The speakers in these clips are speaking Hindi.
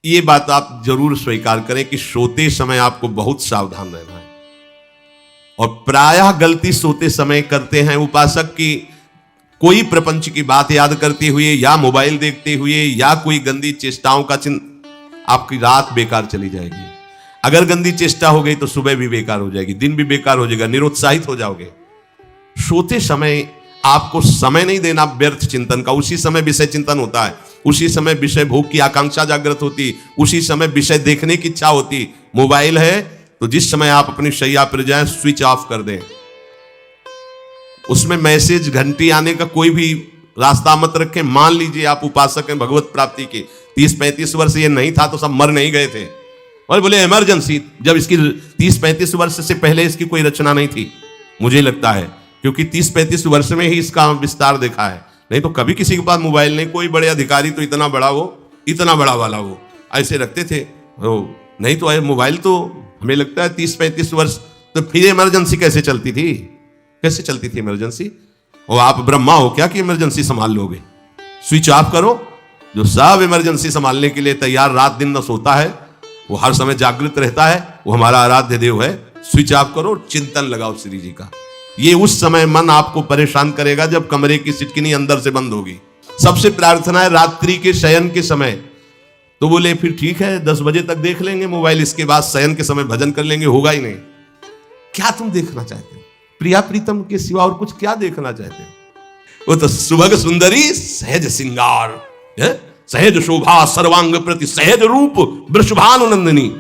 ये बात आप जरूर स्वीकार करें कि सोते समय आपको बहुत सावधान रहना है। और प्रायः गलती सोते समय करते हैं उपासक की, कोई प्रपंच की बात याद करते हुए या मोबाइल देखते हुए या कोई गंदी चेष्टाओं का आपकी रात बेकार चली जाएगी। अगर गंदी चेष्टा हो गई तो सुबह भी बेकार हो जाएगी, दिन भी बेकार हो जाएगा, निरुत्साहित हो जाओगे। सोते समय आपको समय नहीं देना व्यर्थ चिंतन का। उसी समय विषय चिंतन होता है, उसी समय विषय भोग की आकांक्षा जागृत होती, उसी समय विषय देखने की इच्छा होती। मोबाइल है तो जिस समय आप अपनी शैया पर जाएं स्विच ऑफ कर दें। उसमें मैसेज घंटी आने का कोई भी रास्ता मत रखें। मान लीजिए आप उपासक हैं भगवत प्राप्ति के, 30-35 वर्ष ये नहीं था तो सब मर नहीं गए थे, और बोले इमरजेंसी, जब इसकी 30-35 वर्ष से पहले इसकी कोई रचना नहीं थी मुझे लगता है, क्योंकि 30-35 वर्ष में ही इसका विस्तार देखा है। नहीं तो कभी किसी के पास मोबाइल नहीं। कोई बड़े अधिकारी तो इतना बड़ा वो, इतना बड़ा वाला वो ऐसे रखते थे, नहीं तो मोबाइल तो हमें लगता है 30-35 वर्ष। तो फिर इमरजेंसी कैसे चलती थी, कैसे चलती थी इमरजेंसी? और आप ब्रह्मा हो क्या कि इमरजेंसी संभाल लोगे? स्विच ऑफ करो। जो सब इमरजेंसी संभालने के लिए तैयार रात दिन न सोता है, वो हर समय जागृत रहता है, वो हमारा आराध्य देव है। स्विच ऑफ करो, चिंतन लगाओ श्री जी का। ये उस समय मन आपको परेशान करेगा जब कमरे की सिटकिनी अंदर से बंद होगी। सबसे प्रार्थना है रात्रि के शयन के समय। तो बोले फिर ठीक है 10 बजे तक देख लेंगे मोबाइल, इसके बाद शयन के समय भजन कर लेंगे। होगा ही नहीं। क्या तुम देखना चाहते हो? प्रिया प्रीतम के सिवा और कुछ क्या देखना चाहते हो? वो तो सुभग सुंदरी सहज सिंगार, सहज शोभा सर्वांग प्रति सहज रूप वृषभानुनंदिनी।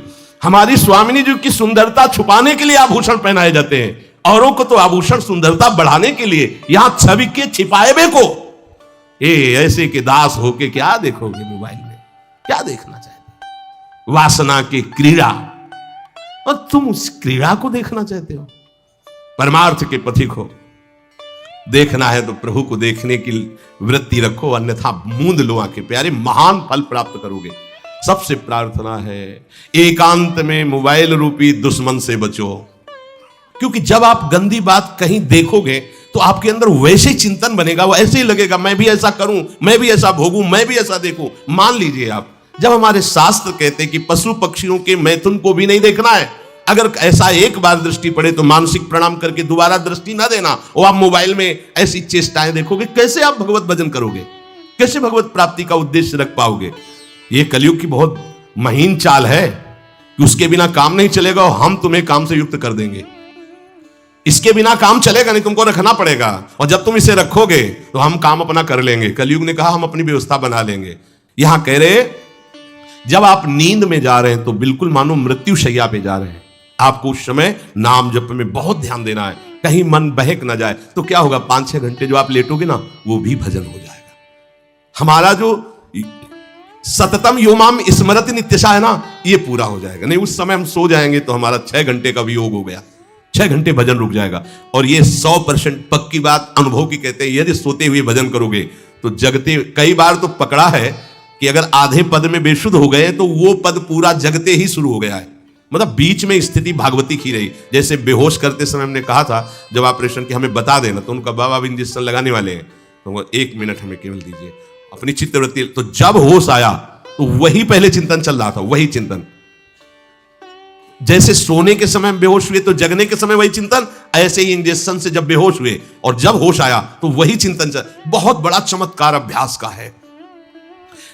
हमारी स्वामिनी जी की सुंदरता छुपाने के लिए आभूषण पहनाए जाते हैं, औरों को तो आभूषण सुंदरता बढ़ाने के लिए। यहां छवि के छिपाए बे को ऐसे के दास होके क्या देखोगे मोबाइल में? क्या देखना चाहते? वासना की क्रीड़ा, और तुम उस क्रीड़ा को देखना चाहते हो? परमार्थ के पथिक हो। देखना है तो प्रभु को देखने की वृत्ति रखो, अन्यथा मूंद लो आंखें प्यारे, महान फल प्राप्त करोगे। सबसे प्रार्थना है एकांत में मोबाइल रूपी दुश्मन से बचो, क्योंकि जब आप गंदी बात कहीं देखोगे तो आपके अंदर वैसे ही चिंतन बनेगा, वो ऐसे ही लगेगा मैं भी ऐसा करूं, मैं भी ऐसा भोगूं, मैं भी ऐसा देखूं। मान लीजिए आप, जब हमारे शास्त्र कहते हैं कि पशु पक्षियों के मैथुन को भी नहीं देखना है, अगर ऐसा एक बार दृष्टि पड़े तो मानसिक प्रणाम करके दोबारा दृष्टि ना देना। और आप मोबाइल में ऐसी चेष्टाएं देखोगे, कैसे आप भगवत भजन करोगे? कैसे भगवत प्राप्ति का उद्देश्य रख पाओगे? ये कलयुग की बहुत महीन चाल है कि उसके बिना काम नहीं चलेगा और हम तुम्हें काम से युक्त कर देंगे। इसके बिना काम चलेगा नहीं, तुमको रखना पड़ेगा, और जब तुम इसे रखोगे तो हम काम अपना कर लेंगे। कलयुग ने कहा हम अपनी व्यवस्था बना लेंगे। यहां कह रहे जब आप नींद में जा रहे हैं तो बिल्कुल मानो मृत्यु शैया पे जा रहे हैं, आपको उस समय नाम जप में बहुत ध्यान देना है, कहीं मन बहक ना जाए। तो क्या होगा, 5-6 घंटे जो आप लेटोगे ना, वो भी भजन हो जाएगा। हमारा जो सततम योमाम स्मरति नित्यशा है ना, ये पूरा हो जाएगा। नहीं उस समय हम सो जाएंगे तो हमारा 6 घंटे का भी योग हो गया, 6 घंटे भजन रुक जाएगा। और ये 100% पक्की बात अनुभव की कहते हैं, यदि सोते हुए भजन करोगे तो जगते, कई बार तो पकड़ा है कि अगर आधे पद में बेशुद्ध हो गए तो वो पद पूरा जगते ही शुरू हो गया है, मतलब बीच में स्थिति भागवती की रही। जैसे बेहोश करते समय हमने कहा था जब ऑपरेशन की हमें बता देना, तो उनका बाबा इंजेक्शन लगाने वाले हैं तो 1 मिनट हमें केवल दीजिए, अपनी चित्तवृत्ति। तो जब होश आया तो वही पहले चिंतन चल रहा था, वही चिंतन। जैसे सोने के समय बेहोश हुए तो जगने के समय वही चिंतन, ऐसे ही इंजेक्शन से जब बेहोश हुए और जब होश आया तो वही चिंतन चल। बहुत बड़ा चमत्कार अभ्यास का है।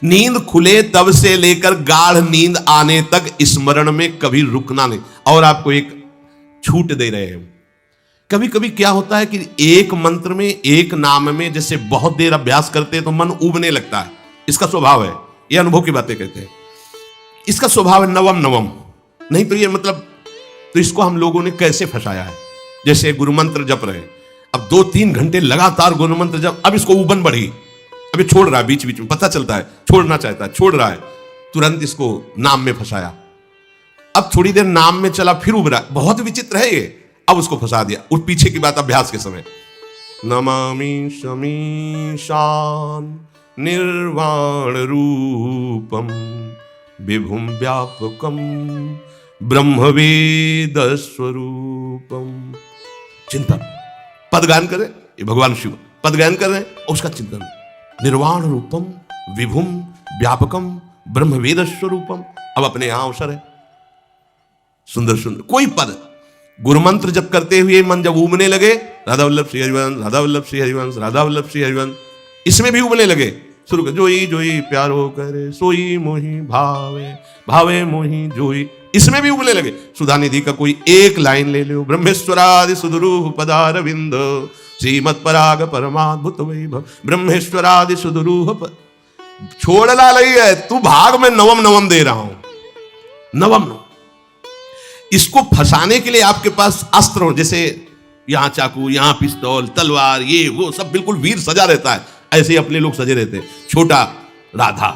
नींद खुले तब से लेकर गाढ़ नींद आने तक स्मरण में कभी रुकना नहीं। और आपको एक छूट दे रहे हैं। कभी कभी क्या होता है कि एक मंत्र में, एक नाम में जैसे बहुत देर अभ्यास करते हैं तो मन उबने लगता है। इसका स्वभाव है, ये अनुभव की बातें कहते हैं। इसका स्वभाव है नवम नवम। नहीं तो ये मतलब, तो इसको हम लोगों ने कैसे फंसाया है? जैसे गुरु मंत्र जप रहे, अब 2-3 घंटे लगातार गुरु मंत्र जप, अब इसको उबन बढ़ी, अभी छोड़ रहा है, बीच बीच में पता चलता है छोड़ना चाहता है, छोड़ रहा है, तुरंत इसको नाम में फंसाया। अब थोड़ी देर नाम में चला, फिर उब रहा है, बहुत विचित्र है ये। अब उसको फंसा दिया। उस पीछे की बात अभ्यास के समय, नमामि शमीशान निर्वाण रूपम विभुम व्यापकम ब्रह्मवेद स्वरूपम। चिंतन, पदगान करें, ये भगवान शिव पदगान कर रहे हैं, उसका चिंतन। निर्वाण रूपम विभुम व्यापकम ब्रह्म वेद स्वरूपम। अब अपने यहां अवसर है, सुंदर सुंदर कोई पद गुरु मंत्र जब करते हुए मन जब उबने लगे, राधा वल्लभ श्री हरिवंश, राधा वल्लभ श्री हरिवंश, राधा वल्लभ श्री हरिवंश, इसमें भी उबने लगे शुरू कर, जोई जोई प्यारो करे सोई मोही भावे, भावे मोही जोई, इसमें भी उबने लगे। सुधानिधि का कोई एक लाइन ले लो, ब्रह्मेश्वरादि सुदुरूह पदारविंद श्रीमत् पराग परमाद्भुत वैभव, ब्रह्मेश्वरादि सुदुरूह छोड़ ला लही है तू, भाग में नवम नवम दे रहा हूं, नवम नवम। इसको फंसाने के लिए आपके पास अस्त्र हो, जैसे यहां चाकू, यहां पिस्तौल, तलवार, ये वो सब बिल्कुल वीर सजा रहता है, ऐसे ही अपने लोग सजे रहते हैं। छोटा राधा,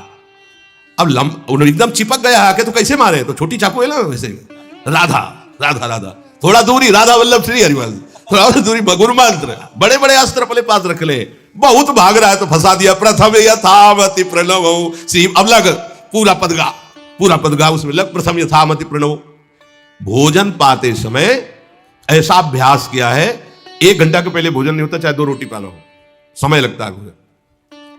अब उन्होंने एकदम चिपक गया आके तो कैसे मारे, तो छोटी चाकू है ना वैसे, राधा राधा राधा, थोड़ा दूरी राधा वल्लभ श्री हरिवंश, थोड़ा दूरी गुरु मंत्र, बड़े बड़े अस्त्र अपने पास रख ले, बहुत भाग रहा है तो फंसा दिया। प्रथम यथामति प्रणव श्री, अब लग पूरा पद गा उसमें लग, प्रथम यथामति प्रणव। भोजन पाते समय ऐसा अभ्यास किया है, 1 घंटा के पहले भोजन नहीं होता, चाहे 2 रोटी पाना हो, समय लगता है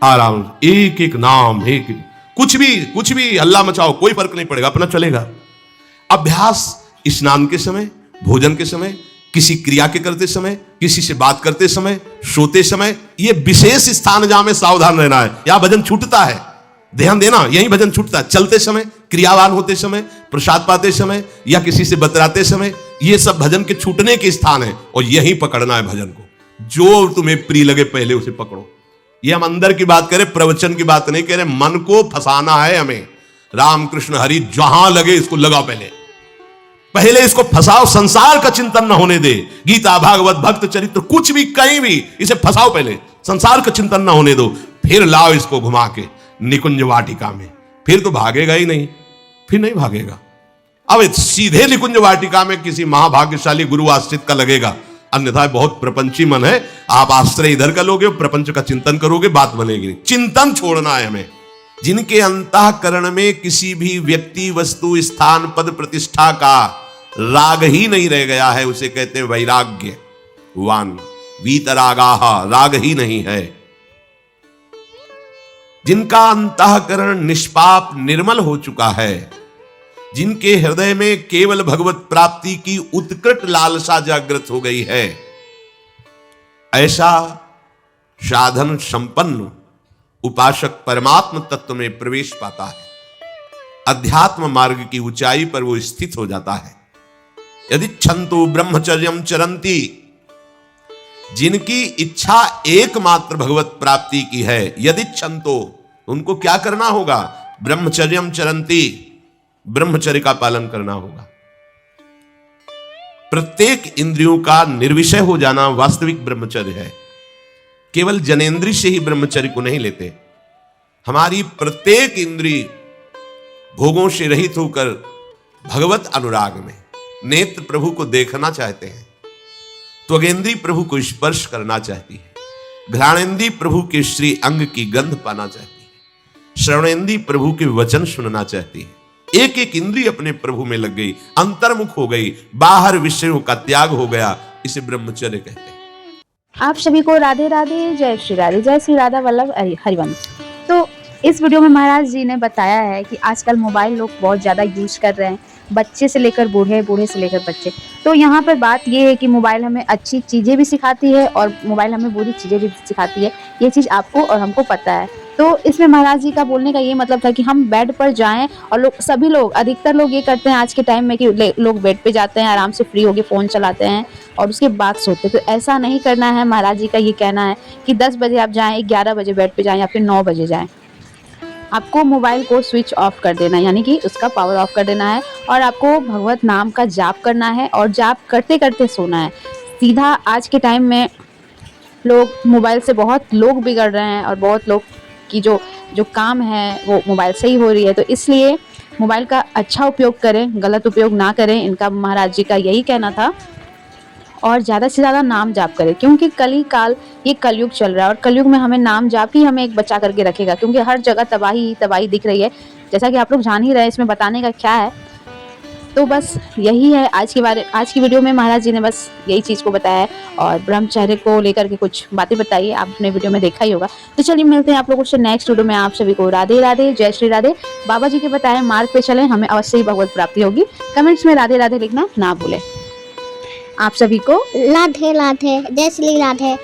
आराम, एक एक नाम, एक कुछ भी हल्ला मचाओ कोई फर्क नहीं पड़ेगा, अपना चलेगा। अभ्यास स्नान के समय, भोजन के समय, किसी क्रिया के करते समय, किसी से बात करते समय, सोते समय, ये विशेष स्थान जहां में सावधान रहना है, यहां भजन छूटता है, ध्यान देना, यही भजन छूटता है। चलते समय, क्रियावान होते समय, प्रसाद पाते समय या किसी से बतराते समय, ये सब भजन के छूटने के स्थान है, और यही पकड़ना है भजन को। जो तुम्हें प्रिय लगे पहले उसे पकड़ो। ये हम अंदर की बात करें, प्रवचन की बात नहीं कह रहे, मन को फंसाना है हमें। राम कृष्ण हरि जहां लगे इसको लगाओ, पहले इसको फंसाओ, संसार का चिंतन ना होने दे। गीता, भागवत, भक्त चरित्र, कुछ भी कहीं भी इसे फंसाओ, पहले संसार का चिंतन ना होने दो, फिर लाओ इसको घुमा के निकुंज वाटिका में, फिर तो भागेगा ही नहीं, फिर नहीं भागेगा। अब सीधे निकुंज वाटिका में किसी महाभाग्यशाली गुरु आश्रित का लगेगा, अन्यथा बहुत प्रपंची मन है, आप आश्रय इधर का लोगे, प्रपंच का चिंतन करोगे, बात बनेगी। चिंतन छोड़ना है हमें। जिनके अंतःकरण में किसी भी व्यक्ति, वस्तु, स्थान, पद, प्रतिष्ठा का राग ही नहीं रह गया है, उसे कहते हैं वैराग्यवान। वीतरागाह, राग ही नहीं है। जिनका अंतःकरण निष्पाप निर्मल हो चुका है, जिनके हृदय में केवल भगवत प्राप्ति की उत्कट लालसा जागृत हो गई है, ऐसा साधन संपन्न उपासक परमात्म तत्व में प्रवेश पाता है। अध्यात्म मार्ग की ऊंचाई पर वो स्थित हो जाता है। यदि छंतु ब्रह्मचर्यम चरंती, जिनकी इच्छा एकमात्र भगवत प्राप्ति की है, यदि छंतो, उनको क्या करना होगा? ब्रह्मचर्यम चरंती, ब्रह्मचर्य का पालन करना होगा। प्रत्येक इंद्रियों का निर्विषय हो जाना वास्तविक ब्रह्मचर्य है। केवल जनेंद्रिय से ही ब्रह्मचर्य को नहीं लेते। हमारी प्रत्येक इंद्रिय भोगों से रहित होकर भगवत अनुराग में, नेत्र प्रभु को देखना चाहते हैं, त्वगेंद्री प्रभु को स्पर्श करना चाहती है, घ्राणेंद्री प्रभु के श्री अंग की गंध पाना चाहती है, श्रवणेंद्री प्रभु के वचन सुनना चाहती है। एक एक इंद्रिय अपने प्रभु में लग गई, अंतर्मुख हो गई, बाहर विषयों का त्याग हो गया। इसे ब्रह्मचर्य कहते हैं। आप सभी को राधे राधे, जय श्री राधे, जय श्री राधा वल्लभ हरिवंश। तो इस वीडियो में महाराज जी ने बताया है कि आजकल मोबाइल लोग बहुत ज़्यादा यूज कर रहे हैं, बच्चे से लेकर बूढ़े, बूढ़े से लेकर बच्चे। तो यहाँ पर बात ये है कि मोबाइल हमें अच्छी चीज़ें भी सिखाती है और मोबाइल हमें बुरी चीज़ें भी सिखाती है। ये चीज़ आपको और हमको पता है। तो इसमें महाराज जी का बोलने का ये मतलब था कि हम बेड पर जाएं, और सभी लोग, अधिकतर लोग ये करते हैं आज के टाइम में कि लोग बेड पे जाते हैं, आराम से फ्री होके फ़ोन चलाते हैं और उसके बाद सोते। तो ऐसा नहीं करना है। महाराज जी का ये कहना है कि 10 बजे आप जाएँ, 11 बजे बेड पर जाएँ या फिर 9 बजे जाएँ, आपको मोबाइल को स्विच ऑफ कर देना है, यानी कि उसका पावर ऑफ कर देना है, और आपको भगवत नाम का जाप करना है और जाप करते करते सोना है। सीधा आज के टाइम में लोग मोबाइल से बहुत लोग बिगड़ रहे हैं और बहुत लोग की जो काम है वो मोबाइल से ही हो रही है। तो इसलिए मोबाइल का अच्छा उपयोग करें, गलत उपयोग ना करें, इनका महाराज जी का यही कहना था। और ज़्यादा से ज़्यादा नाम जाप करें, क्योंकि कली काल, ये कलयुग चल रहा है और कलयुग में हमें नाम जाप ही हमें एक बचा करके रखेगा, क्योंकि हर जगह तबाही ही तबाही दिख रही है। जैसा कि आप लोग जान ही रहे हैं, इसमें बताने का क्या है। तो बस यही है आज की वीडियो में महाराज जी ने बस यही चीज़ को बताया है और ब्रह्मचर्य को लेकर के कुछ बातें बताई है, आपने वीडियो में देखा ही होगा। तो चलिए मिलते हैं आप लोगों से नेक्स्ट वीडियो में। आप सभी को राधे राधे, जय श्री राधे। बाबा जी के बताए मार्ग पे चलें, हमें अवश्य ही भगवत प्राप्ति होगी। कमेंट्स में राधे राधे लिखना ना भूलें। आप सभी को राधे राधे, जय श्री राधे।